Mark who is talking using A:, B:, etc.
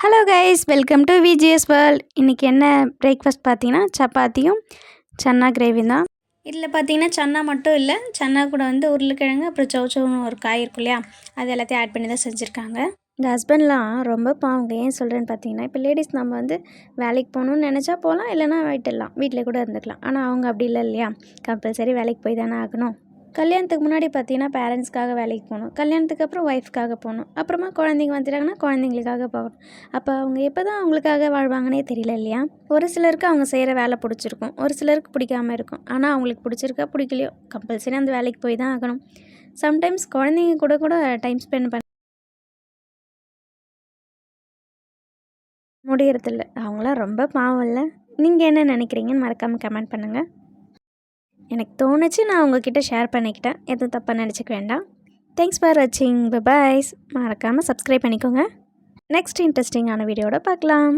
A: Hello guys, welcome to VGS world. இன்றைக்கி என்ன breakfast பார்த்தீங்கன்னா சப்பாத்தியும் சன்னா கிரேவி தான். இதில் பார்த்தீங்கன்னா சன்னா மட்டும் இல்லை, சன்னா கூட வந்து உருளைக்கிழங்கு அப்புறம் சௌச்சௌன்னு ஒரு காய் இருக்கும் இல்லையா, அது எல்லாத்தையும் ஆட் பண்ணி தான் செஞ்சுருக்காங்க. இந்த ஹஸ்பண்ட்லாம் ரொம்ப பாவங்க. ஏன் சொல்கிறேன்னு பார்த்தீங்கன்னா, இப்போ லேடிஸ் நம்ம வந்து வேலைக்கு போகணுன்னு நினச்சா போகலாம், இல்லைனா விட்டுடலாம், வீட்டில் கூட இருந்துக்கலாம். ஆனால் அவங்க அப்படி இல்லை இல்லையா, கம்பல்சரி வேலைக்கு போய் தானே ஆகணும். கல்யாணத்துக்கு முன்னாடி பார்த்தீங்கன்னா பேரண்ட்ஸ்க்காக வேலைக்கு போகணும், கல்யாணத்துக்கு அப்புறம் ஒய்ஃப்காக போகணும், அப்புறமா குழந்தைங்க வந்துட்டாங்கன்னா குழந்தைங்களுக்காக போகணும். அப்போ அவங்க எப்போ தான் அவங்களுக்காக வாழ்வாங்கன்னே தெரியல இல்லையா. ஒரு சிலருக்கு அவங்க செய்கிற வேலை பிடிச்சிருக்கும், ஒரு சிலருக்கு பிடிக்காமல் இருக்கும். ஆனால் அவங்களுக்கு பிடிச்சிருக்கா பிடிக்கலையோ கம்பல்சரி அந்த வேலைக்கு போய் தான் ஆகணும். சம்டைம்ஸ் குழந்தைங்க கூட டைம் ஸ்பெண்ட் பண்ண முடியறதில்ல. அவங்களாம் ரொம்ப பாவம் இல்லை. நீங்கள் என்ன நினைக்கிறீங்கன்னு மறக்காமல் கமெண்ட் பண்ணுங்கள். எனக்கு தோணுச்சு, நான் உங்ககிட்ட ஷேர் பண்ணிக்கிட்டேன். எதுவும் தப்பாக நினச்சிக்க வேண்டாம். தேங்க்ஸ் ஃபார் வாட்சிங். பாய்ஸ். மறக்காமல் சப்ஸ்கிரைப் பண்ணிக்கோங்க. நெக்ஸ்ட் இன்ட்ரெஸ்டிங்கான வீடியோட பார்க்கலாம்.